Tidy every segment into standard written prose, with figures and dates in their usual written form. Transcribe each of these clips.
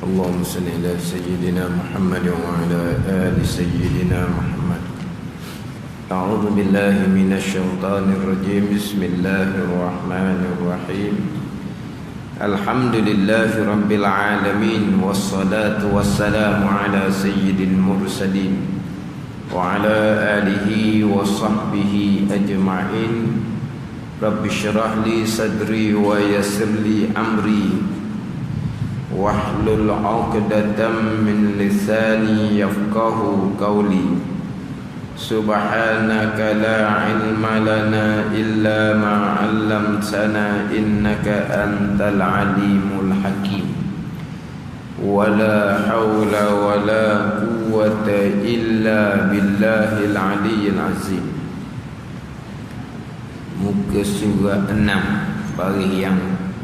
اللهم صل على سيدنا محمد وعلى آل سيدنا محمد. أعوذ بالله من الشيطان الرجيم. بسم الله الرحمن الرحيم. الحمد لله رب العالمين، والصلاة والسلام على سيد المرسلين وعلى آله وصحبه أجمعين. رب اشرح لي صدري ويسر لي أمري واحلل عقدة من لساني يفقه قولي. سبحانك لا علم لنا إلا ما علمتنا إنك أنت العليم الحكيم. ولا حول ولا قوة إلا بالله العلي العظيم. Muka surah 6, baris yang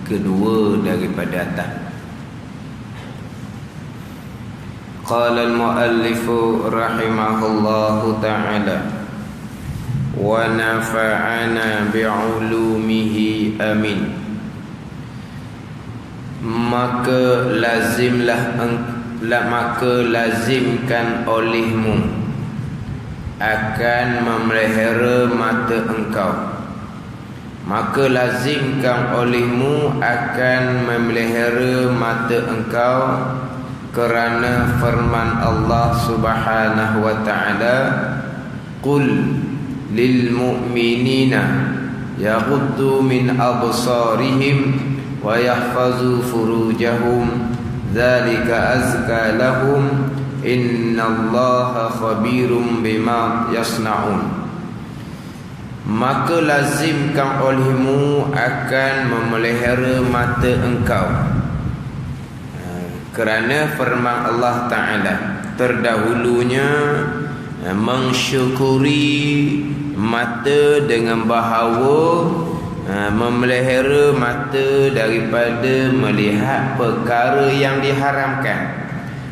kedua daripada atas. Qala al-muallif rahimahullahu ta'ala wa nafa'ana bi'ulumihi amin. Maka lazimkan olehmu akan memelihara mata engkau. Maka lazimkan olehmu akan memelihara mata engkau kerana firman Allah Subhanahu wa ta'ala, qul lil mu'minina yaghuddu min absarihim wa yahfazu furujahum dzalika azka lahum innallaha khabirum bima yasnaun. Maka lazimkan olehmu akan memelihara mata engkau kerana firman Allah Ta'ala terdahulunya mensyukuri mata dengan bahawa memelihara mata daripada melihat perkara yang diharamkan.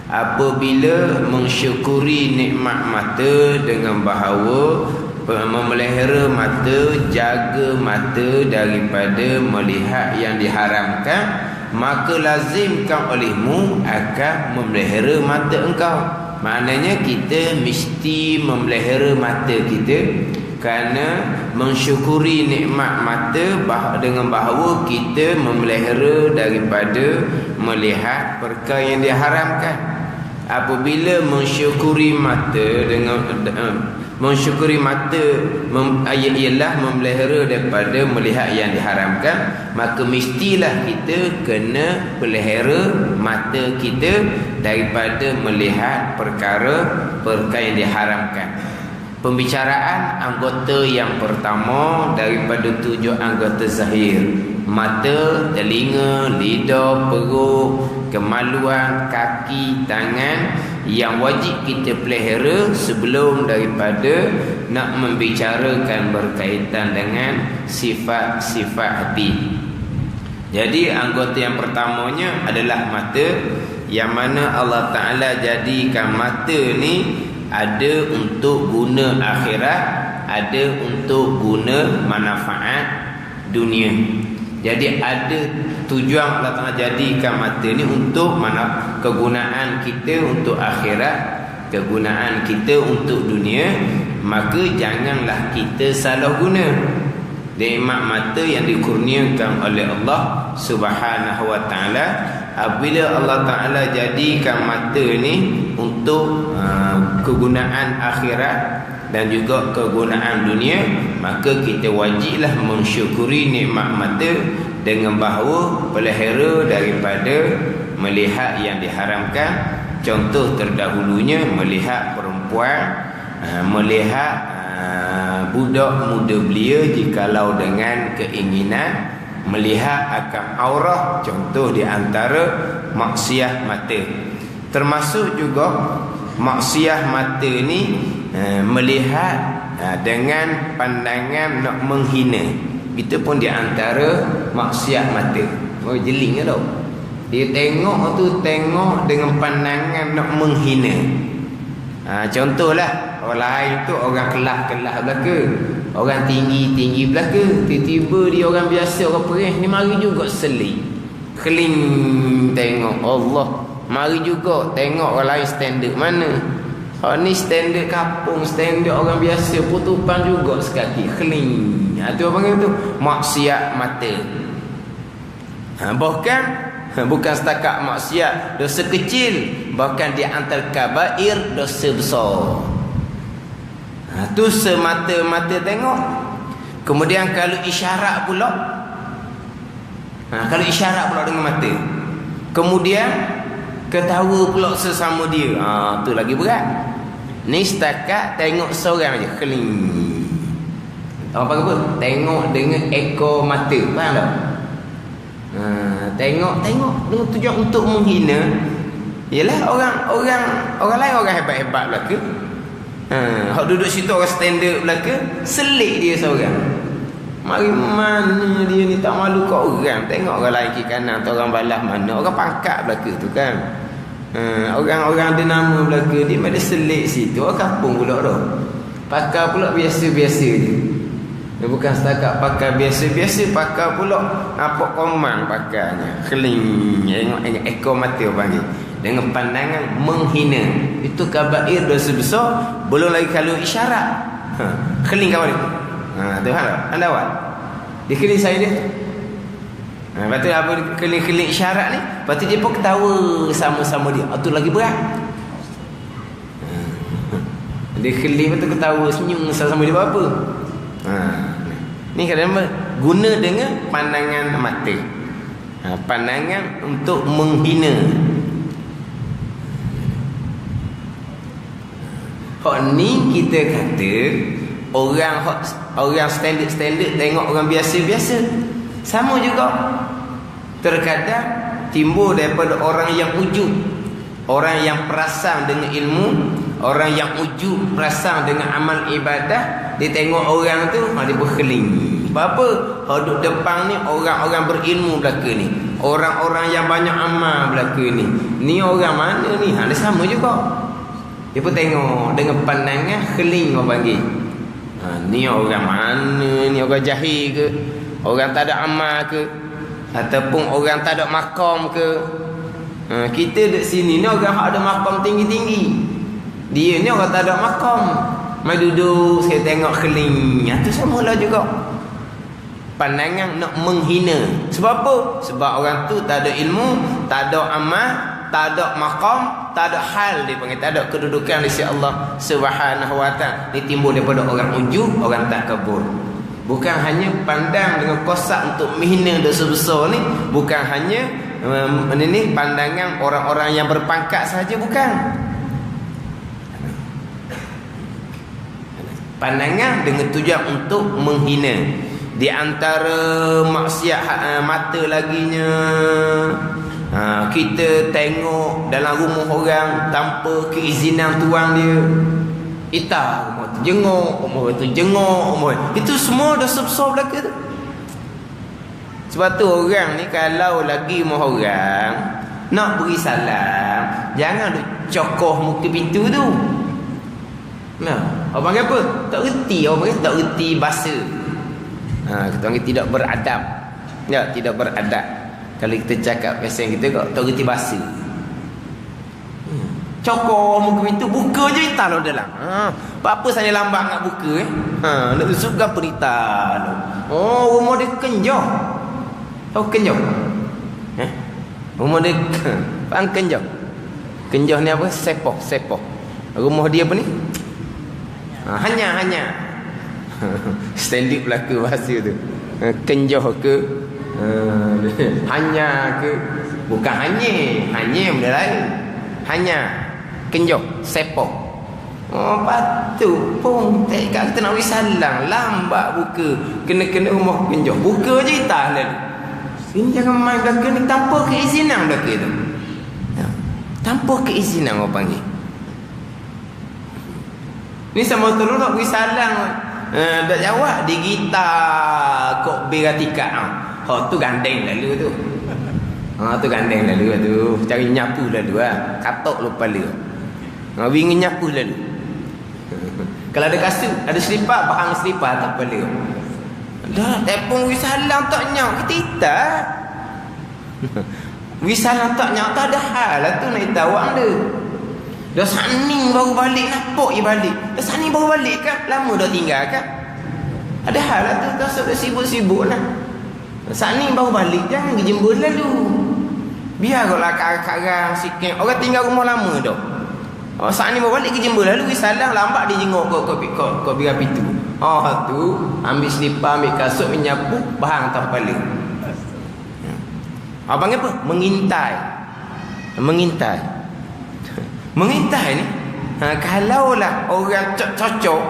Apabila mensyukuri nikmat mata dengan bahawa memelihara mata, jaga mata daripada melihat yang diharamkan, maka lazimkan olehmu akan memelihara mata engkau. Maknanya kita mesti memelihara mata kita kerana mensyukuri nikmat mata dengan bahawa kita memelihara daripada melihat perkara yang diharamkan. Apabila mensyukuri mata dengan mensyukuri mata ialah memelihara daripada melihat yang diharamkan, maka mestilah kita kena pelihara mata kita daripada melihat perkara-perkara yang diharamkan. Pembicaraan anggota yang pertama daripada 7 anggota zahir: mata, telinga, lidah, perut, kemaluan, kaki, tangan, yang wajib kita pelihara sebelum daripada nak membicarakan berkaitan dengan sifat-sifat hati. Jadi anggota yang pertamanya adalah mata, yang mana Allah Ta'ala jadikan mata ni ada untuk guna akhirat, ada untuk guna manfaat dunia. Jadi ada tujuan Allah Ta'ala jadikan mata ni untuk mana kegunaan kita untuk akhirat, kegunaan kita untuk dunia. Maka janganlah kita salah guna nikmat mata yang dikurniakan oleh Allah Subhanahu wa ta'ala. Apabila Allah Ta'ala jadikan mata ni untuk kegunaan akhirat dan juga kegunaan dunia, maka kita wajiblah mensyukuri nikmat mata dengan bahawa pelihara daripada melihat yang diharamkan. Contoh terdahulunya melihat perempuan, melihat budak muda belia jikalau dengan keinginan, melihat akan aurah, contoh di antara maksiat mata. Termasuk juga maksiat mata ni melihat dengan pandangan nak menghina. Itu pun di antara maksiat mata. Oh, jeling ke tau. Dia tengok tu, tengok dengan pandangan nak menghina. Contohlah, orang lain tu orang kelas-kelas belaka, orang tinggi-tinggi belaka, tiba-tiba dia orang biasa, orang perih ni mari juga seling keling tengok Allah. Mari juga tengok orang lain standard mana. Ni standard kampung, standard orang biasa, putupan juga sekali keling. Tu apa panggil tu? Maksiat mata. Bahkan bukan setakat maksiat dosa kecil, bahkan dia antara kabair dosa besar. Tu semata-mata tengok. Kemudian kalau isyarat pula, kalau isyarat pula dengan mata, kemudian ketawa pula sesama dia, tu lagi berat. Ni setakat tengok seorang je keling. Apa tengok dengan ekor mata, faham tak? Tengok dengan tujuan untuk menghina. Yalah orang lain orang hebat-hebat belaka. Hak duduk situ orang standard belaka, selik dia seorang. Mari mana dia ni tak malu kat orang. Tengok orang lain kiri kanan atau orang balas mana. Orang pangkat belaka tu kan. Orang ada nama belaka dia ada selik situ. Orang kampung pula dah. Pakai pula biasa-biasa dia. Dia bukan setakat pakai biasa-biasa, pakai pula apa komang pakainya. Keling, tengok ekor mata panggil. Dengan pandangan menghina. Itu kabair dosa besar. Belum lagi kalau isyarat. Keling kawan dia. Tu hal anda awak. Dia keling saya dia. Lepas tu apa keling-keling isyarat ni, lepas tu dia pun ketawa sama-sama dia. Tu lagi berat. Dia keling lepas tu ketawa senyum sama-sama dia apa. Ni kadang-kadang guna dengan pandangan mata. Pandangan untuk menghina. Hak ni kita kata orang standard tengok orang biasa-biasa. Sama juga. Terkadang timbul daripada orang yang ujub, orang yang perasan dengan ilmu, orang yang ujub perasan dengan amal ibadah. Dia tengok orang tu, dia berkeling. Apa? Duduk depan ni orang-orang berilmu belaka ni, orang-orang yang banyak amal belaka ni. Ni orang mana ni? Dia sama juga. Dia pun tengok dengan pandangan keling orang panggil. Ni orang mana ni? Orang jahil ke? Orang tak ada amal ke? Ataupun orang tak ada makam ke? Kita duduk sini ni orang ada makam tinggi-tinggi. Dia ni orang tak ada makam. Mai duduk saya tengok keling. Itu samalah juga. Pandangan nak menghina. Sebab apa? Sebab orang tu tak ada ilmu, tak ada amal, tak ada maqam, tak ada hal, dia panggil tak ada kedudukan di sisi Allah Subhanahu wa taala. Ini timbul daripada orang ujub, orang tak kabur. Bukan hanya pandang dengan kosak untuk menghina dosa besar ni, bukan hanya ini pandangan orang-orang yang berpangkat saja, bukan. Pandangan dengan tujuan untuk menghina. Di antara maksiat mata laginya, kita tengok dalam rumah orang tanpa keizinan tuan dia. Kita rumah tu jenguk, rumah tu jenguk, itu semua dosa besar belaka tu. Sebab tu orang ni kalau lagi rumah orang nak beri salam, jangan duk cokoh muka pintu tu. Nah, orang panggil apa? Tak reti, orang panggil tak reti bahasa. Kita panggil tidak beradab. Ya, tidak beradab. Kalau kita cakap pasal kita kok tak reti bahasa. Cokoh muka pintu, buka je kita lo dalam. Apa saya lambat nak buka nak suka perita lo. Oh, rumah dia kenjah. Tahu kenjah? Rumah dia faham kenjah. Kenjah ni apa? Sepoh. Rumah dia apa ni? Hanya standard belaka bahasa tu. Kenjah ke hanya ke, bukan hanya benda lain. Hanya kenjah sepoh. Patut pun tak kata nak wisalang lambat buka, kena rumah kenjah. Buka je tak lalu. Ini jangan main belaka ni tanpa keizinan belaka tu. Tanpa keizinan orang panggil. Ni sama terus nak beri salam. Tak jawab digitar kok beratika. Tu gandeng lalu tu. Tu gandeng lalu tu. Cari nyapu lalu katok lu kepala. Bingin nyapu lalu. Kalau ada kasut, ada selipar, bahang selipar tak kepala. Dah telefon beri salam tak nyau kita. Wisalah tak nyata dah hal lah tu nak tawak dia. Dah saning baru balik, napok je balik. Dah saning baru balik kan? Lama dah tinggal kan? Ada hal lah tu, tak sebab sibuk-sibuk lah. Saning baru balik, jangan pergi jemput lalu. Biar kalau karang-karang sikit. Orang tinggal rumah lama dah. Saning baru balik pergi jemput lalu. Wisalah lambat dia jenguk kau biar pintu. Tu ambil selipar, ambil kasut, menyapu, bahang atas kepala. Abang apa? Mengintai. Mengintai ni, kalaulah orang cocok,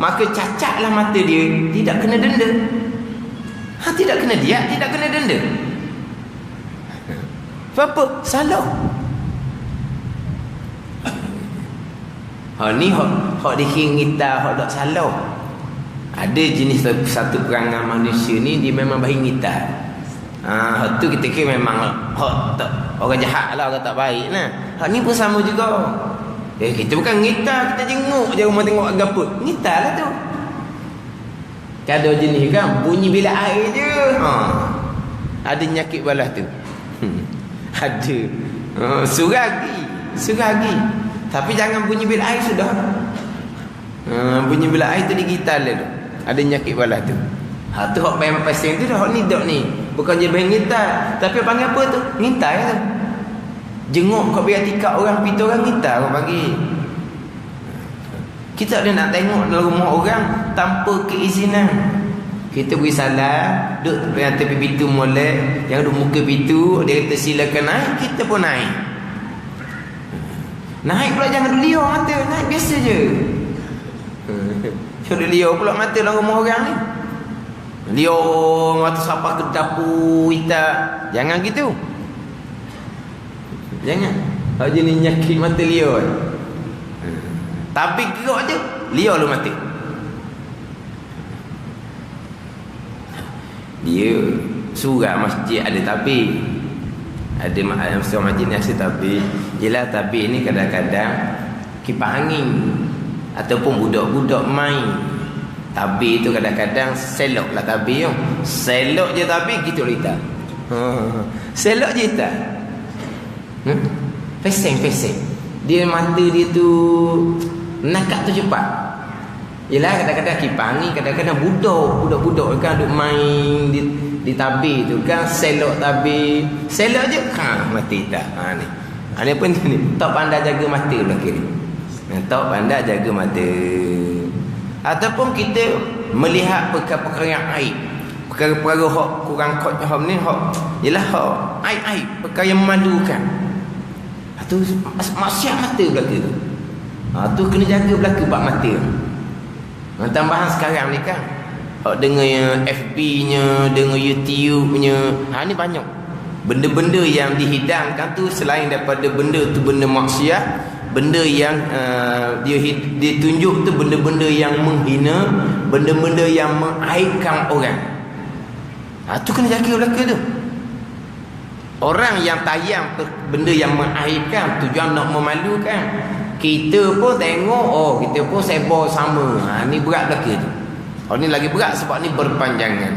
maka cacatlah mata dia, tidak kena denda. Tidak kena dia, tidak kena denda. Apa? Salah. Ni hak dikira hak tak salah. Ada jenis satu perangai manusia ni dia memang baik ngita. Tu kita kira memang hak tak, orang jahat lah, orang tak baik lah. Hak ni pun sama juga. Kita bukan ngita, kita jenguk je rumah tengok apa. Ngita lah tu. Ada jenis kan bunyi bilik air je. Ada nyakit balas tu. Ada. Suragi. Tapi jangan bunyi bilik air sudah. Bunyi bilik air tu digital lah tu. Ada nyakit balas tu. Tu hak bayang pasien tu dah, hak ni dok ni. Bukan je bayang ngita, tapi panggil apa tu? Ngita tu. Jenguk kau biar tikak orang, pintu orang, ngita kau bagi. Kita ada nak tengok dalam rumah orang tanpa keizinan. Kita beri salam, duduk di tepi pintu molek, yang duduk muka pintu, dia kata silakan naik, kita pun naik. Naik pula jangan duduk liar mata, naik biasa je. Jangan duduk liar pula mata dalam rumah orang ni. Liar mata sampai ke dapur kita. Jangan gitu. Jangan. Hak jenis nyakit mata liar. Tapi gerak je, liar lu mati. Dia surat masjid ada tapi. Ada masjid ni ada tapi. Yelah tapi ni kadang-kadang kipas angin ataupun budak-budak main. Tabi tu kadang-kadang selok lah tabi tu. Selok je tabi gitu kita. Selok je kita. Peseng. Dia mata dia tu nakak tu cepat. Yelah kadang-kadang kipangi, kadang-kadang budak-budak kan duk main di tabi tu kan, selok tabi. Selok je mati tak. Ni apa ni? Tak pandai jaga mata belah kiri. Tak pandai jaga mata. Ataupun kita melihat perkara-perkara yang aib, perkara-perkara hak kurang hak ni hak ialah hak aib-aib, perkara yang memalukan. Tu maksiat mata belaka tu. Tu kena jaga belaka bab mata. Tambahan sekarang ni kan hak dengan FB-nya, dengan YouTube-nya, ni banyak benda-benda yang dihidangkan tu. Selain daripada benda tu benda maksiat, benda yang dia tunjuk tu benda-benda yang menghina, benda-benda yang mengaibkan orang. Tu kena jaga belaka tu. Orang yang tayang benda yang mengaibkan, tujuan nak memalukan, kita pun tengok, kita pun sebar sama. Ni berat belaka tu. Ni lagi berat sebab ni berpanjangan.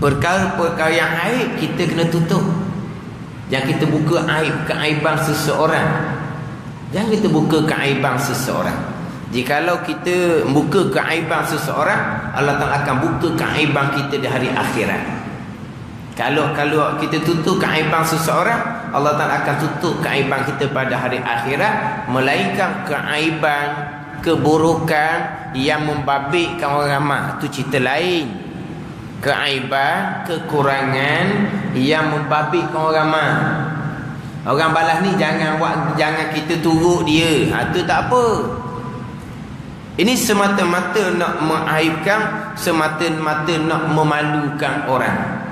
Perkara-perkara yang aib kita kena tutup. Jangan kita buka keaiban seseorang. Jangan kita buka keaiban seseorang. Jikalau kita buka keaiban seseorang, Allah Ta'ala akan buka keaiban kita di hari akhirat. Kalau kita tutup keaiban seseorang, Allah Ta'ala akan tutup keaiban kita pada hari akhirat. Melainkan keaiban, keburukan yang membabitkan orang ramai, itu cerita lain. Keaiban, kekurangan yang membabitkan orang ramai. Orang balas ni jangan kita turut dia. Tu tak apa. Ini semata-mata nak mengaibkan, semata-mata nak memalukan orang.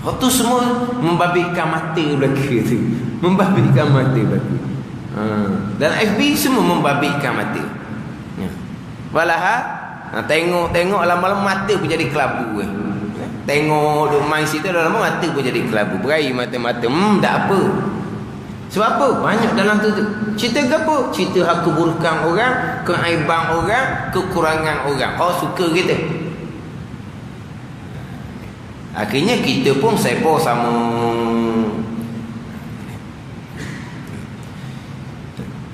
Tu semua membabitkan mata belaka tu. Membabitkan mata belaka. Dan FB semua membabitkan mata. Walahal tengok lama-lama mata pun jadi kelabu. Tengok duk main situ lama-lama mata pun jadi kelabu. Berai mata-mata. Tak apa. Sebab apa? Banyak dalam tu. Cerita ke apa? Cerita hak keburukan orang, keaiban orang, kekurangan orang. Kau suka kita. Akhirnya kita pun sepo sama.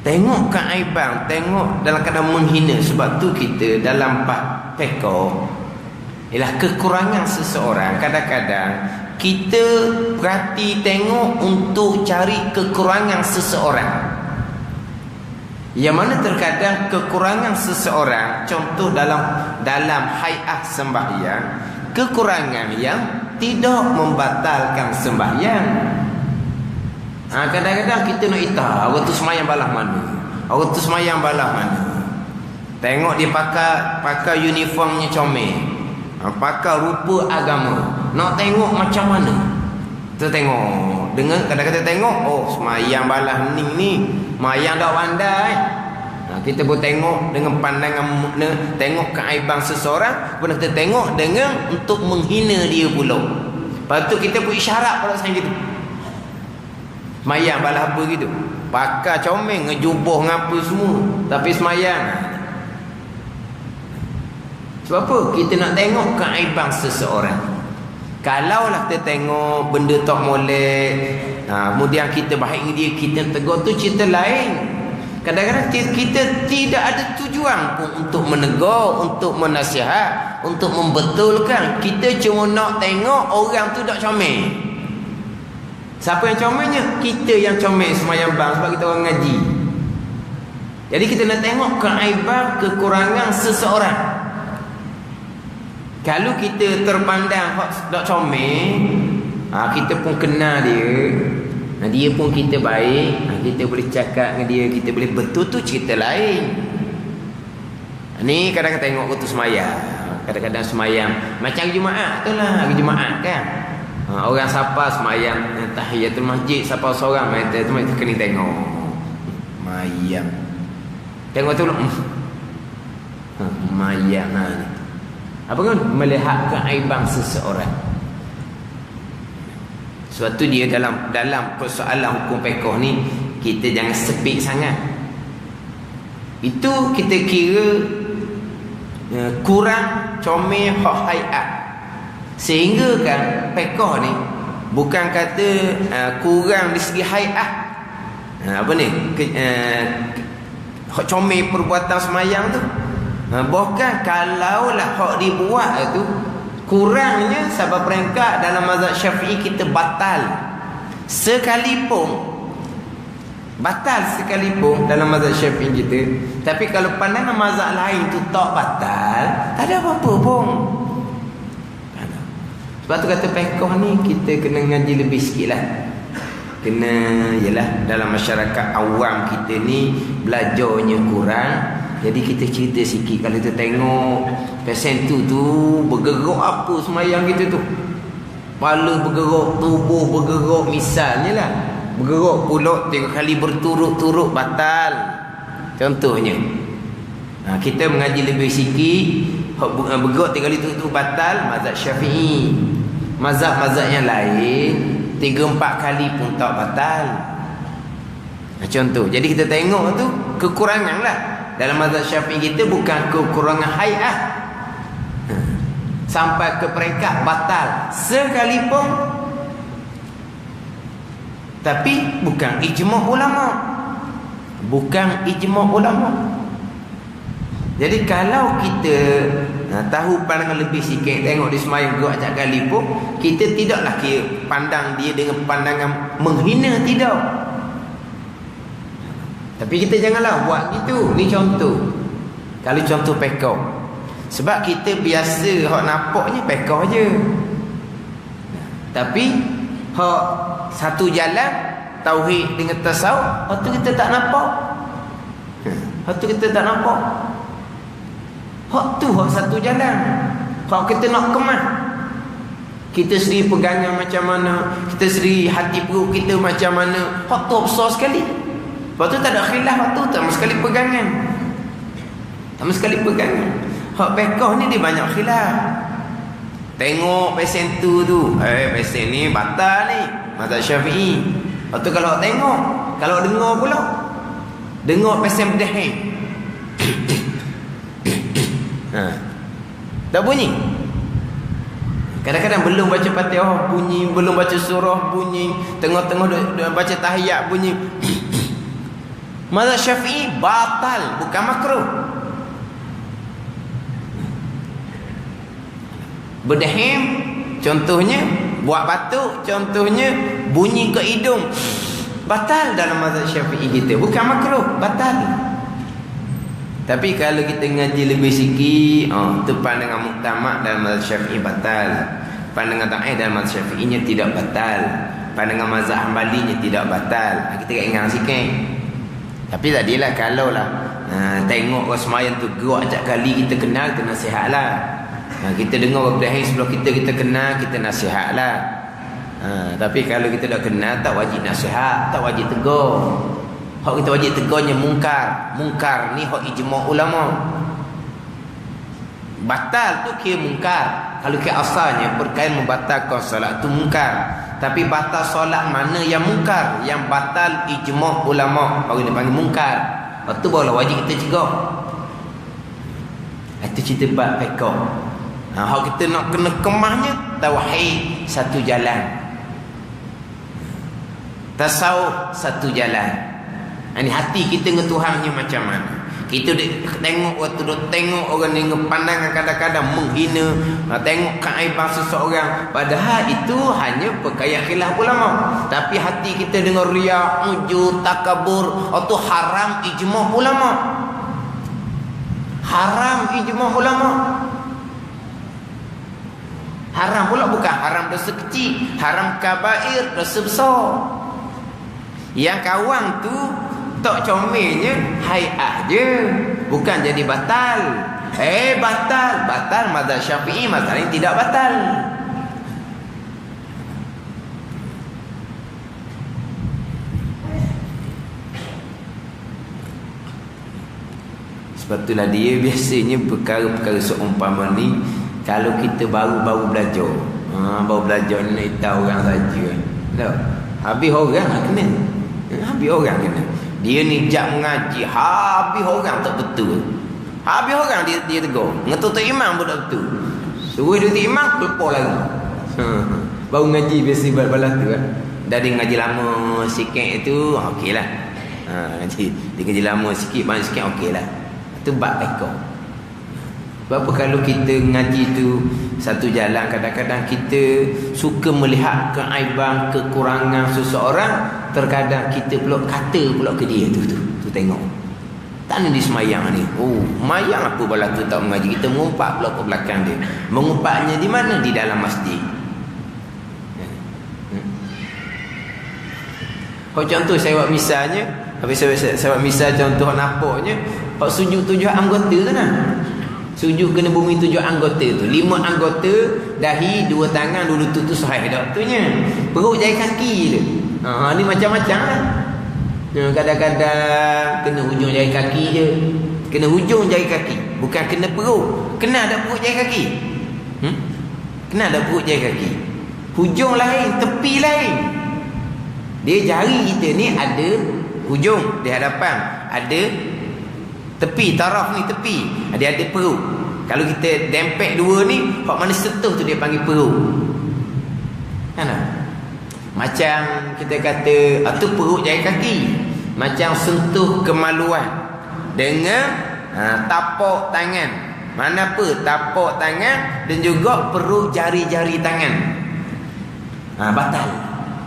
Tengok keaiban, tengok dalam keadaan menghina. Sebab tu kita dalam peko ialah kekurangan seseorang. Kadang-kadang kita perhati tengok untuk cari kekurangan seseorang. Yang mana terkadang kekurangan seseorang, contoh dalam haiat sembahyang, kekurangan yang tidak membatalkan sembahyang. Kadang-kadang kita nak itah orang tu semayang balah mana, orang tu semayang balah mana. Tengok dia pakai uniformnya comel, pakai rupa agama. Nak tengok macam mana? Kita tengok. Dengar kadang-kadang tengok, oh semayang balah ni semayang dak pandai. Kita pun tengok dengan pandangan tengok keaiban seseorang, pun kita tengok dengan untuk menghina dia pula. Lepas tu kita pun isyarat pada saya gitu. Semayang balah apa gitu. Pakai comel, ngejuboh ngapa semua, tapi semayang. Sebab apa? Kita nak tengok keaiban seseorang. Kalaulah kita tengok benda tak molek, kemudian kita baik dengan dia, kita tegur, tu cerita lain. Kadang-kadang kita tidak ada tujuan pun untuk menegur, untuk menasihat, untuk membetulkan. Kita cuma nak tengok orang tu tak comel. Siapa yang comelnya? Kita yang comel semayang bang, sebab kita orang ngaji. Jadi kita nak tengok keaiban, kekurangan seseorang. Kalau kita terpandang tak comel, kita pun kenal dia, dia pun kita baik, kita boleh cakap dengan dia, kita boleh betul, tu cerita lain. Ni kadang-kadang tengok waktu semayang, kadang-kadang semayang macam hari Jumaat tu lah, hari Jumaat kan, orang siapa semayang tahiyatul masjid, siapa seorang tu kena tengok mayang, tengok tu mayang ni apa kan? Melihat keaiban seseorang. Sebab tu dia dalam persoalan hukum fiqh ni, kita jangan sepik sangat. Itu kita kira kurang comel hak haiat. Sehingga kan fiqh ni bukan kata kurang di segi haiat. Apa ni? Hak comel perbuatan semayang tu. Bahkan kalaulah hak dibuat itu kurangnya sebab peringkat dalam mazhab Syafi'i kita batal sekalipun dalam mazhab Syafi'i kita. Tapi kalau pandangan mazhab lain tu tak batal, tak ada apa-apa pun. Sebab tu kata fiqh ni kita kena ngaji lebih sikit lah. Kena yalah dalam masyarakat awam kita ni belajarnya kurang. Jadi kita cerita sikit. Kalau kita tengok pesen tu bergerak apa semayang kita tu, kepala bergerak, tubuh bergerak, misalnya lah bergerak pula 3 kali berturut-turut batal contohnya. Kita mengaji lebih sikit, bergerak 3 kali turut-turut batal mazhab Syafi'i. Mazhab-mazhab yang lain 3-4 kali pun tak batal. Contoh. Jadi kita tengok tu kekurangan lah. Dalam mazhab Syafi'i kita bukan kekurangan haiat sampai ke peringkat batal sekalipun, tapi bukan ijma' ulama. Jadi kalau kita tahu pandangan lebih sikit, tengok dia semayang gerak acak kali pun, kita tidaklah kira pandang dia dengan pandangan menghina, tidak. Tapi kita janganlah buat gitu. Ni contoh. Kalau contoh fiqh. Sebab kita biasa hak nampaknya fiqh je. Tapi hak satu jalan tauhid dengan tasawuf, hak tu kita tak nampak. Hak tu hak satu jalan. Hak kita nak kemas. Kita sendiri pegangan macam mana, kita sendiri hati perut kita macam mana, hak tu besar sekali. Lepas tu tak ada khilaf, waktu tak sekali pegangan. Hak fiqh ni dia banyak khilaf. Tengok pesen tu pesen ni batal ni mazhab Syafi'i. Lepas tu kalau tengok Kalau dengar pula, dengar pasal berdahim. Tak bunyi. Kadang-kadang belum baca Fatihah bunyi, belum baca surah bunyi, tengah-tengah duk baca tahiyat bunyi. Mazhab Syafi'i batal, bukan makruh. Berdahim contohnya, buat batuk contohnya, bunyi ke hidung, batal dalam mazhab Syafi'i kita, bukan makruh, batal. Tapi kalau kita ngaji lebih sikit, tu pandangan muktamad dalam mazhab Syafi'i batal. Pandangan Ta'if dalam mazhab Syafi'inya tidak batal. Pandangan mazhab Hambalinya tidak batal. Kita ingat sikit. Tapi tadilah kalau lah tengok orang semayang tu gerak acak kali, kita kenal, kita nasihat lah. Kita dengar berdahim sebelum kita kenal, kita nasihat lah. Tapi kalau kita dah kenal, tak wajib nasihat, tak wajib tegur. Hak kita wajib tegurnya mungkar. Mungkar ni hak ijma' ulama. Batal tu kira mungkar. Kalau kira asalnya perkara membatalkan solat tu mungkar. Tapi batal solat mana yang mungkar? Yang batal ijma' ulama, baru dia panggil mungkar. Lepas tu barulah wajib kita cegah. Itu cerita bab fiqh. Hak kita nak kena kemahnya tauhid satu jalan, tasawuf satu jalan. Ini hati kita dengan Tuhannya macam mana. Kita tengok waktu duk tengok orang ni pandangan kadang-kadang menghina, tengok keaiban seseorang, padahal itu hanya perkara khilaf ulama. Tapi hati kita dengan riak, ujub, takabur, itu haram ijma' ulama. Haram ijma' ulama. Haram pula bukan haram dosa kecil, haram kabair, dosa besar. Yang kawan tu tak comelnya hai'ah je, bukan jadi batal. Batal mazhab Syafi'i, mazhab ini tidak batal. Sebab itulah dia biasanya perkara-perkara seumpama ni, kalau kita baru belajar, baru belajar ni nak tahu orang saja. Tak. Habis orang kena. Habis orang kena. Dia ni jak mengaji, habis orang tak betul. Habis orang dia tegur. Ngetutup imam pun tak betul. Suruh dia imam, lepas lagi. Baru ngaji biasa balas tu kan. Dah dia ngaji lama sikit tu, okeylah. Dia ngaji lama sikit, banyak sikit, okeylah. Itu bab fiqh. Sebab kalau kita ngaji tu satu jalan, kadang-kadang kita suka melihat keaiban, kekurangan seseorang, terkadang kita pula kata pula ke dia tu tengok. Tak ada di semayang ni. Mayang apa bala tu tak mengaji, kita mengumpat pula ke belakang dia. Mengumpatnya di mana? Di dalam masjid. Kalau contoh saya buat misalnya, habis saya buat misal contoh nampaknya, pak sujud 7 anggota tu nah. Sujud kena bumi 7 anggota tu. 5 anggota, dahi, 2 tangan, 2 lutut tu sahih dah betunya. Perut jari kaki je. Ni macam-macam lah. Kadang-kadang kena hujung jari kaki je. Kena hujung jari kaki, bukan kena perut. Kena ada perut jari kaki. Kena ada perut jari kaki. Hujung lain, tepi lain. Dia jari kita ni ada hujung di hadapan, ada tepi, taraf ni tepi, dia ada perut. Kalau kita dempek dua ni, hak mana sentuh tu dia panggil perut. Kan? Macam kita kata tu perut jari kaki. Macam sentuh kemaluan dengan tapak tangan. Mana apa tapak tangan dan juga perut jari-jari tangan. Batal.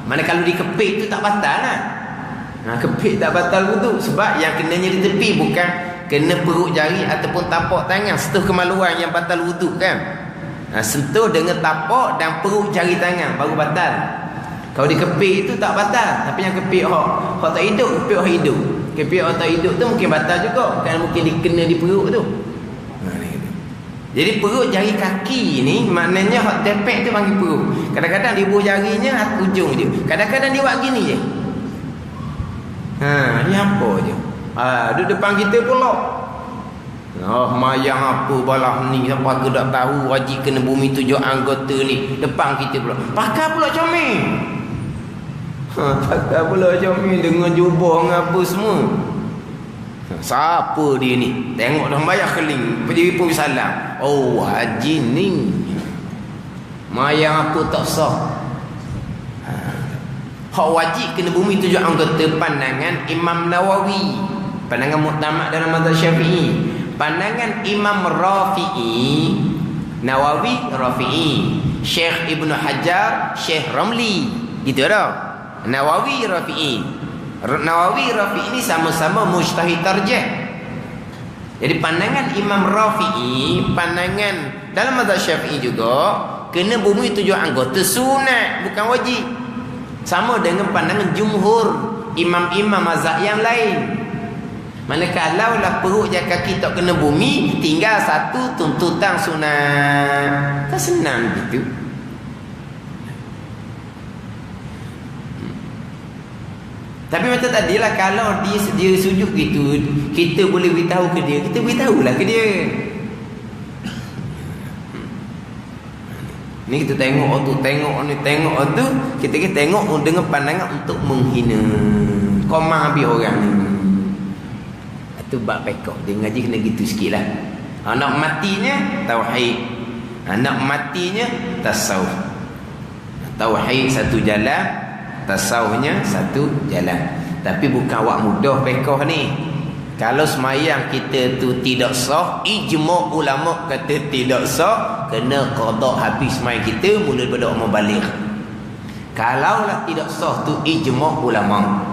Mana kalau dikepit tu tak batal lah. Kepit tak batal wuduk, sebab yang kenanya di tepi bukan kena perut jari ataupun tapak tangan. Sentuh kemaluan yang batal wuduk kan. Sentuh dengan tapak dan perut jari tangan baru batal. Kalau dikepit itu tak batal. Tapi yang kepit hak tak hidup, kepit hak hidup. Kepit hak tak hidup tu mungkin batal juga, bukan mungkin dikena di perut tu. Jadi perut jari kaki ni maknanya hak tepek tu panggil perut. Kadang-kadang dia buah jarinya ujung je. Kadang-kadang dia buat gini je. Ni apa je? Duduk depan kita pula. Mayang apa balah ni sampai aku tak tahu wajib kena bumi 7 anggota ni depan kita pula. Pakai pula comel. Pakai pula cermin dengan jubah dengan apa semua. Siapa dia ni? Tengok dah bayar keling. Pergi pun salam. Oh, haji ni. Mayang aku tak sah. Hak wajib kena bumi tujuh anggota pandangan Imam Nawawi. Pandangan muktamad dalam mazhab Syafi'i. Pandangan Imam Rafi'i, Nawawi, Rafi'i. Syekh Ibnu Hajar, Syekh Ramli. Gitu dah. Nawawi, Rafi'i. Nawawi, Rafi'i ni sama-sama mujtahid tarjih. Jadi pandangan Imam Rafi'i, pandangan dalam mazhab Syafi'i juga, kena bumi tujuh anggota sunat, bukan wajib. Sama dengan pandangan jumhur imam-imam mazhab yang lain. Manakala lah perut je kaki tak kena bumi, tinggal satu tuntutan sunat. Tak senang gitu. Tapi macam tadilah, kalau dia sujud gitu, kita boleh beritahu ke dia, kita beritahulah ke dia. Ni kita tengok tu, tengok ni, tengok tu, kita tengok dengan pandangan untuk menghina. Komang habis orang ni. Itu bab pekoh. Dia ngaji kena gitu sikit lah. Nak matinya tauhid, nak matinya tasawuf. Tauhid satu jalan, tasawufnya satu jalan. Tapi bukan awak mudah pekoh ni. Kalau semayang kita tu tidak sah, ijma' ulama kata tidak sah, kena qada habis semayang kita mula daripada umur baligh. Kalaulah tidak sah tu ijma' ulama.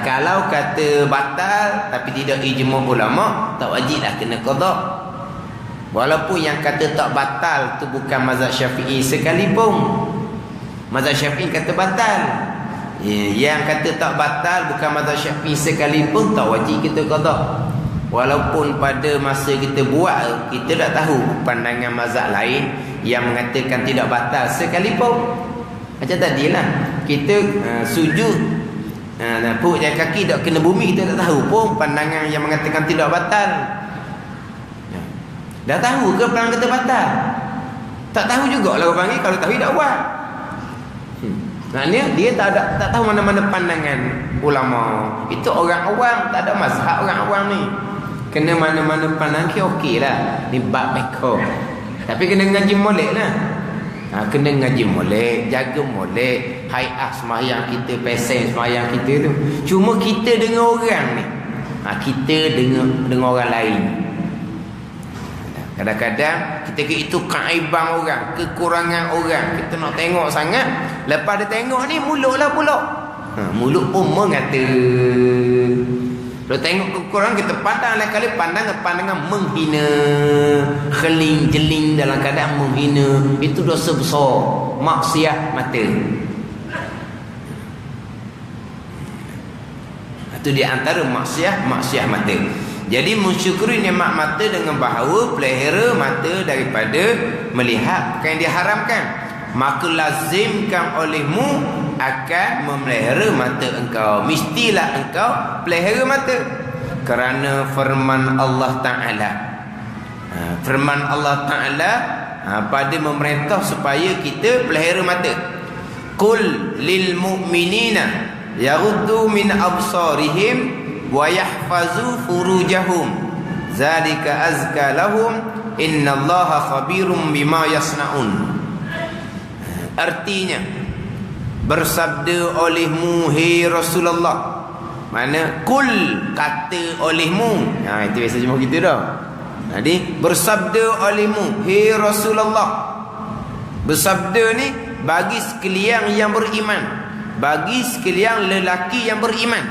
Kalau kata batal tapi tidak ijma' ulama, tak wajiblah kena qada. Walaupun yang kata tak batal tu bukan mazhab Syafi'i sekalipun. Mazhab Syafi'i kata batal. Yang kata tak batal bukan mazhab Syafi'i sekalipun, tak wajib kita qada. Walaupun pada masa kita buat, kita tak tahu pandangan mazhab lain yang mengatakan tidak batal sekalipun. Macam tadilah, kita sujud, perut dan kaki tak kena bumi, kita tak tahu pun pandangan yang mengatakan tidak batal. Dah tahu ke pandangan kata batal? Tak tahu jugalah orang panggil. Kalau tahu tak buat. Maknanya dia tak tahu mana-mana pandangan ulama. Itu orang awam, tak ada mazhab orang awam ni. Kena mana-mana pandangan okey lah. Ni bab pekoh. Tapi kena ngaji molek lah. Kena ngaji molek, jaga molek, hai'ah semayang kita, pesen semayang kita tu. Cuma kita dengan orang ni, kita dengan orang lain. Kadang-kadang kita ke itu keaiban orang, kekurangan orang, kita nak tengok sangat. Lepas dia tengok ni, mulutlah pula. Mulut pun mengata. Kalau tengok kekurangan, kita pandanglah kali pandangan menghina, keling jeling dalam keadaan menghina. Itu dosa besar, maksiat mata. Itu di antara maksiat mata. Jadi mensyukuri nikmat mata dengan bahawa pelihara mata daripada melihat perkara yang diharamkan. Maka lazimkan olehmu akan memelihara mata engkau. Mestilah engkau pelihara mata. Kerana firman Allah Ta'ala, firman Allah Ta'ala pada memerintah supaya kita pelihara mata. Qul lil mu'minina yaghuddu min absarihim wa yahfazu furujahum zalika azka lahum innallaha khabirum bima yasnaun. Artinya, bersabda olehmu hai Rasulullah. Mana kul kata olehmu. Itu biasa cuma kita dah. Jadi bersabda olehmu hai Rasulullah. Bersabda ni bagi sekalian yang beriman, bagi sekalian lelaki yang beriman.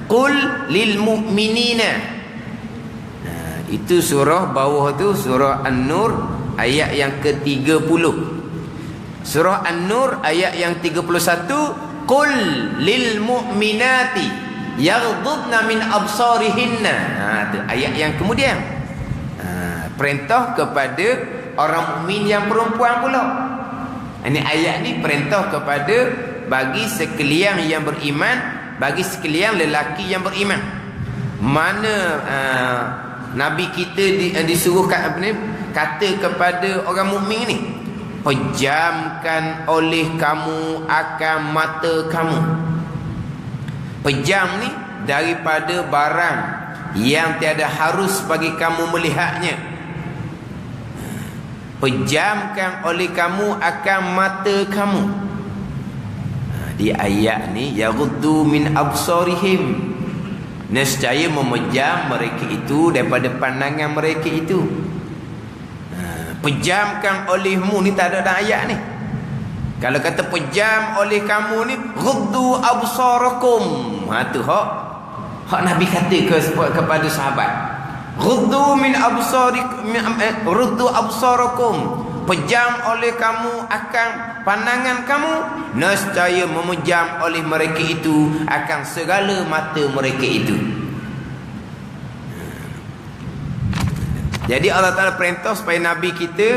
Qul lil mu'minina. Itu surah bawah tu, surah An-Nur ayat yang ke-30. Surah An-Nur ayat yang 31, Qul lil mu'minati yaghdudna min absarihinna. Itu ayat yang kemudian. Perintah kepada orang mukmin yang perempuan pula. Ini ayat ni perintah kepada bagi sekalian yang beriman, bagi sekalian lelaki yang beriman. Mana Nabi kita disuruh kata kepada orang mukmin ni, pejamkan oleh kamu akan mata kamu. Pejam ni daripada barang yang tiada harus bagi kamu melihatnya. Pejamkan oleh kamu akan mata kamu. Di ayat ni, yaghuddu min absarihim, nescaya memejam mereka itu daripada pandangan mereka itu. Pejamkan olehmu ni tak ada dalam ayat ni. Kalau kata pejam oleh kamu ni, ghuddu absarakum. Tu hak Nabi kata kepada sahabat. Ghuddu min ghuddu absarakum. Pejam oleh kamu akan pandangan kamu, nescaya memejam oleh mereka itu akan segala mata mereka itu. Jadi Allah Ta'ala perintah supaya Nabi kita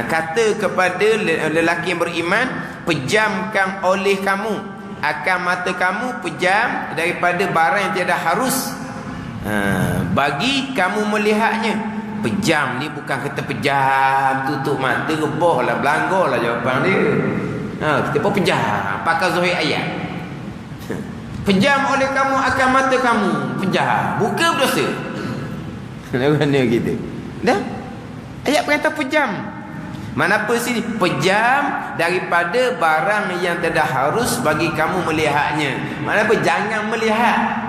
kata kepada lelaki yang beriman, pejamkan oleh kamu akan mata kamu, pejam daripada barang yang tiada harus bagi kamu melihatnya. Pejam ni bukan kata pejam tutup mata rebah lah, belanggar lah jawapan dia. Kita pun pejam pakai zahir ayat. Pejam oleh kamu akan mata kamu, pejam, bukan berdosa. Mana kita dah ayat perintah pejam. Mana apa sini? Pejam daripada barang yang tidak harus bagi kamu melihatnya. Mana apa? Jangan melihat.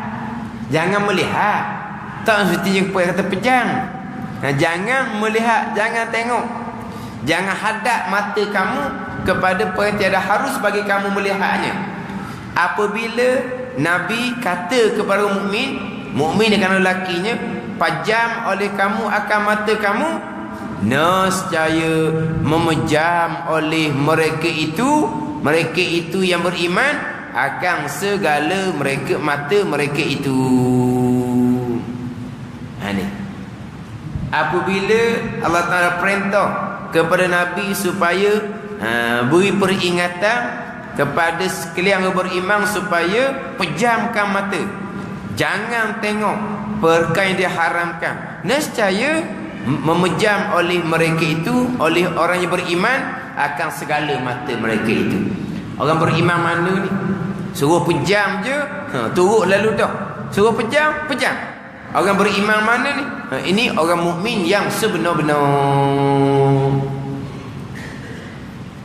Jangan melihat. Tak mestinya kata pejam. Jangan melihat, jangan tengok. Jangan hadap mata kamu kepada apa yang tiada harus bagi kamu melihatnya. Apabila Nabi kata kepada mukmin dengan lelakinya, pejam oleh kamu akan mata kamu, nescaya memejam oleh mereka itu yang beriman akan segala mata mereka itu. Ni apabila Allah Ta'ala perintah kepada Nabi supaya beri peringatan kepada sekalian yang beriman supaya pejamkan mata, jangan tengok perkara yang diharamkan, nescaya memejam oleh mereka itu, oleh orang yang beriman akan segala mata mereka itu. Orang beriman mana ni? Suruh pejam je, turut lalu dah. Suruh pejam, pejam. Orang beriman mana ni? Ini orang mukmin yang sebenar-benar.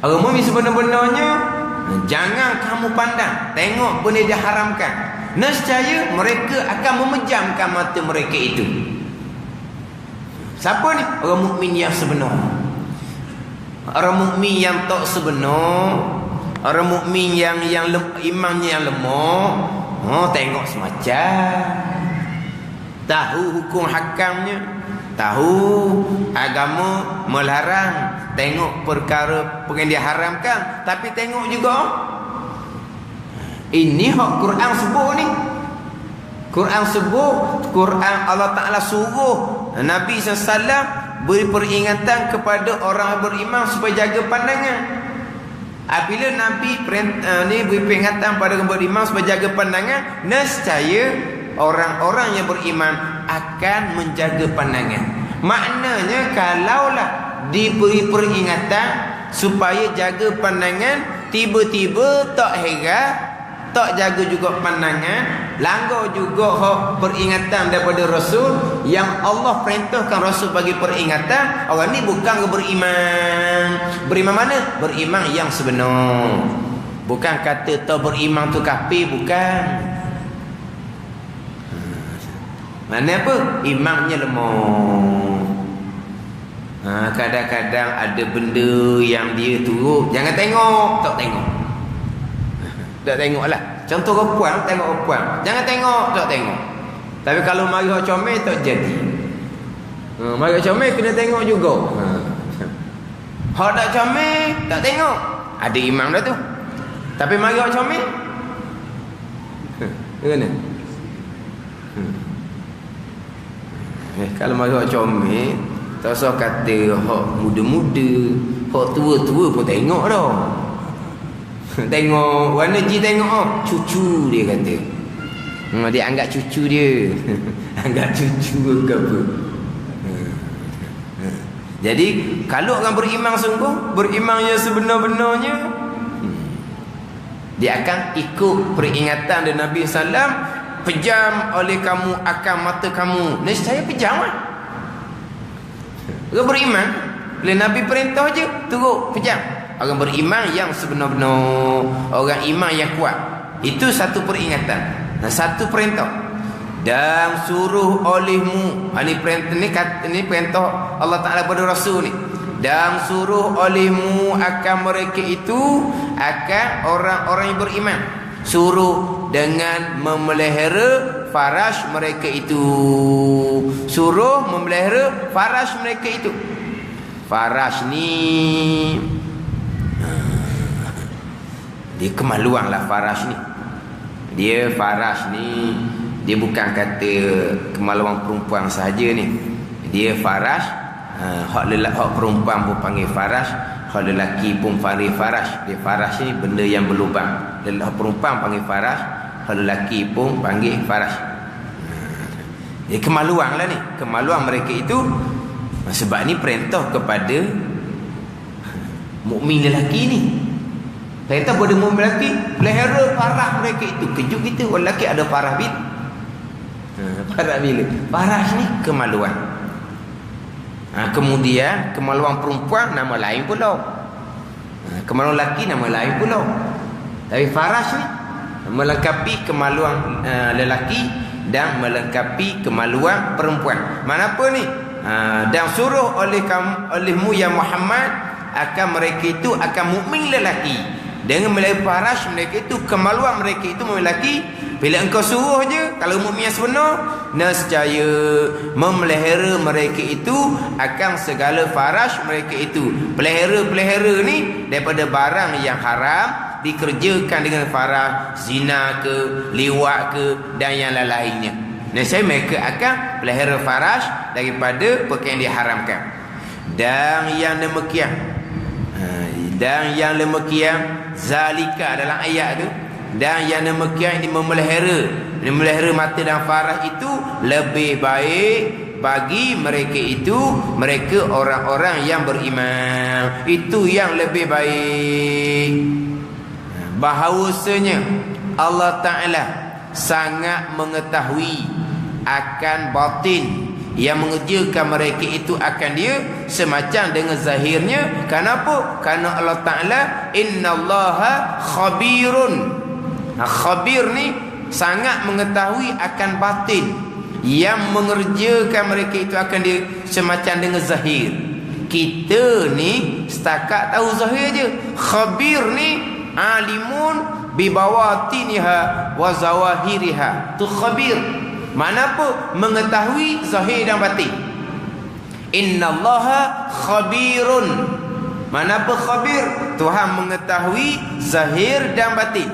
Orang mukmin sebenar-benarnya, jangan kamu pandang, tengok benda dia haramkan, nescaya mereka akan memejamkan mata mereka itu. Siapa ni? Orang mukmin yang sebenar. Orang mukmin yang tak sebenar, orang mukmin yang imannya yang lemah, tengok semacam, tahu hukum hakamnya, tahu agama melarang, tengok perkara yang diharamkan, tapi tengok juga. Ini hak Quran sebut ni. Quran sebut, Quran Allah Ta'ala suruh Nabi SAW beri peringatan kepada orang beriman supaya jaga pandangan. Apabila Nabi beri peringatan pada orang beriman supaya jaga pandangan, nescaya orang-orang yang beriman akan menjaga pandangan. Maknanya kalaulah diberi peringatan supaya jaga pandangan, tiba-tiba tak heran, tak jaga juga pandangan, langgar juga hak peringatan daripada Rasul yang Allah perintahkan Rasul bagi peringatan, orang ni bukan beriman. Beriman mana? Beriman yang sebenar. Bukan kata tak beriman tu kafir, bukan. Mana apa? Imannya lemah. Kadang-kadang ada benda yang dia turut, jangan tengok, tak tengok. Tak tengok lah. Contoh perempuan, tengok perempuan, jangan tengok, tak tengok. Tapi kalau mari hak comel tak jadi. Mari hak comel kena tengok juga. Hak tak comel tak tengok, ada iman dah tu. Tapi mari hak comel, kena. Kalau mari hak comel, tak usah kata hak muda-muda, hak tua-tua pun tengok dah. Tengok warna ji, tengok cucu dia kata. Dia anggap cucu dia. Anggap cucu ke apa. Jadi kalau orang beriman sungguh, beriman yang sebenar-benarnya, dia akan ikut peringatan dari Nabi SAW. Pejam oleh kamu akan mata kamu. Nescaya pejam lah. Orang beriman, bila Nabi perintah je, turut pejam. Orang beriman yang sebenar-benar, orang iman yang kuat. Itu satu peringatan. Nah, satu perintah. Dan suruh olehmu, ini perintah Allah Ta'ala pada Rasul ni. Dan suruh olehmu akan mereka itu, akan orang-orang yang beriman, suruh dengan memelihara farash mereka itu. Suruh memelihara farash mereka itu. Farash ni dia kemaluan lah. Farash ni, dia farash ni, dia bukan kata kemaluan perempuan sahaja ni. Dia farash, hak perempuan pun panggil farash, hak lelaki pun panggil farash. Dia farash ni benda yang berlubang. Hak perempuan panggil farash, hak lelaki pun panggil farash. Jadi kemaluan lah ni, kemaluan mereka itu. Sebab ni perintah kepada mukmin lelaki ni. Perintah pada mukmin lelaki, pelihara farah mereka itu. Kejut kita, orang lelaki ada farah bila? Farah bila? Farah ni kemaluan. Kemudian kemaluan perempuan nama lain pula. Kemaluan lelaki nama lain pula. Tapi farah ni melengkapi kemaluan lelaki dan melengkapi kemaluan perempuan. Mana apa ni? Dan suruh olehmu ya Muhammad akan mereka itu, akan mukmin lelaki, dengan melalui farash mereka itu, kemaluan mereka itu lelaki. Bila engkau suruh je, kalau mukmin yang sebenar, nescaya memelihara mereka itu akan segala farash mereka itu. Pelihara ni daripada barang yang haram, dikerjakan dengan farash, zina ke, liwat ke, dan yang lain-lainnya. Nescaya mereka akan pelihara farash daripada perkara yang diharamkan. Dan yang demikian zalika dalam ayat tu, dan yang demikian ini memelihara mata dan farah itu lebih baik bagi mereka itu, mereka orang-orang yang beriman. Itu yang lebih baik. Bahawasanya Allah Ta'ala sangat mengetahui akan batin yang mengerjakan mereka itu akan dia, semacam dengan zahirnya. Kenapa? Karena Allah Ta'ala innallaha khabirun. Khabir ni sangat mengetahui akan batin yang mengerjakan mereka itu akan dia, semacam dengan zahir. Kita ni setakat tahu zahir je. Khabir ni alimun bibawatiniha wa zawahiriha. Tu khabir. Mana apa? Mengetahui zahir dan batin. Innallaha khabirun. Mana apa khabir? Tuhan mengetahui zahir dan batin.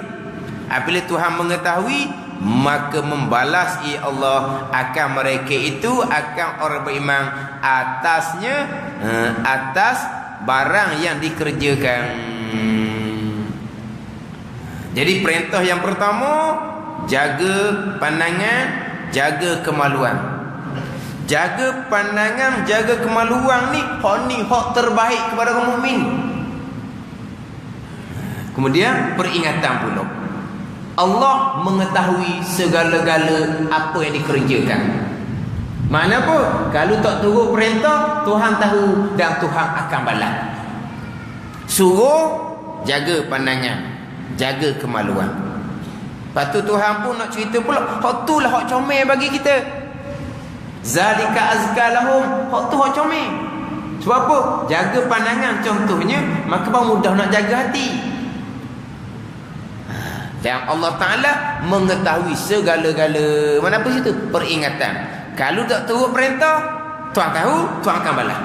Apabila Tuhan mengetahui, maka membalas ya Allah akan mereka itu, akan orang beriman atasnya, atas barang yang dikerjakan. Jadi perintah yang pertama, jaga pandangan, jaga kemaluan. Jaga pandangan, jaga kemaluan ni hak terbaik kepada orang mukmin. Kemudian peringatan pula, Allah mengetahui segala-gala apa yang dikerjakan. Mana apa? Kalau tak turut perintah, Tuhan tahu dan Tuhan akan balas. Suruh jaga pandangan, jaga kemaluan. Lepas tu Tuhan pun nak cerita pula, hak tu lah hak comel bagi kita. Zalika azka lahum, hak tu hak comel. Sebab apa? Jaga pandangan contohnya, maka baru mudah nak jaga hati. Dan Allah Ta'ala mengetahui segala-gala. Mana apa situ? Peringatan. Kalau tak turut perintah, Tuhan tahu, Tuhan akan balas.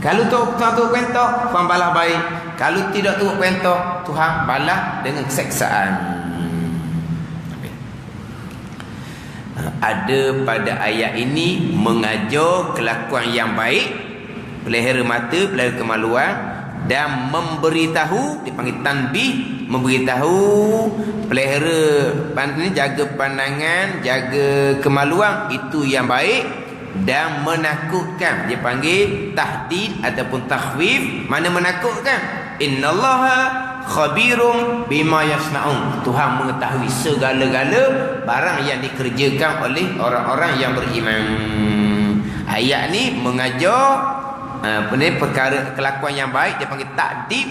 Kalau Tuhan turut perintah, Tuhan balas baik. Kalau tidak turut perintah, Tuhan balas dengan keseksaan. Ada pada ayat ini mengajar kelakuan yang baik, pelihara mata, pelihara kemaluan, dan memberitahu, dipanggil tanbih, memberitahu, pelihara, jaga pandangan, jaga kemaluan, itu yang baik. dan menakutkan. Dia panggil tahdid ataupun takhwif, mana menakutkan. Innallaha khabirum bima yasnaun. Tuhan mengetahui segala-gala barang yang dikerjakan oleh orang-orang yang beriman. Ayat ni mengajar perkara kelakuan yang baik dia panggil ta'dib,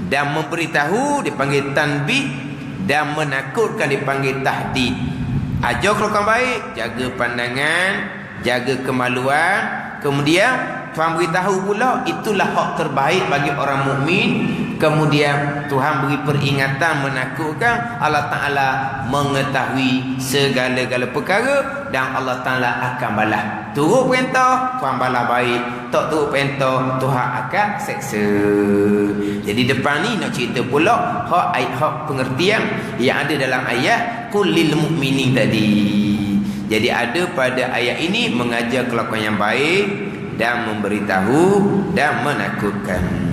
dan memberitahu dia panggil tanbih, dan menakutkan dia panggil tahdid. Ajar kelakuan baik, jaga pandangan, jaga kemaluan, kemudian Tuhan beritahu pula itulah hak terbaik bagi orang mukmin. Kemudian Tuhan beri peringatan, menakutkan. Allah Ta'ala mengetahui segala-gala perkara, dan Allah Ta'ala akan balas. Turut perintah, Tuhan balas baik. Tak turut perintah, Tuhan akan seksa. Jadi depan ni nak cerita pula hak pengertian yang ada dalam ayat Qul lil mu'minin tadi. Jadi ada pada ayat ini mengajar kelakuan yang baik dan memberitahu dan menakutkan.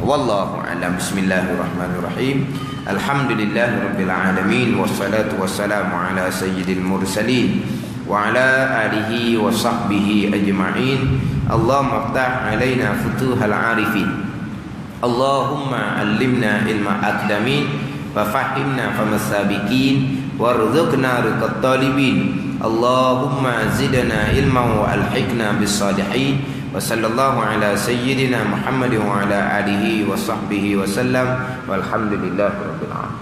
Wallahu a'lam. Bismillahirrahmanirrahim. Alhamdulillahirabbil alamin, wassalatu wassalamu ala sayyidil mursalin wa ala alihi wa sahbihi ajma'in. Allahumma iftah alaina futuhal arifin. Allahumma allimna ilma aqdamin wa fahimna famasabiqin warzuqna riqat talibin. Allahumma zidna ilman wa alhiqna bis salihin. Wa sallallahu ala sayyidina Muhammadin wa ala alihi wa sahbihi wa sallam. Walhamdulillahirabbil alamin.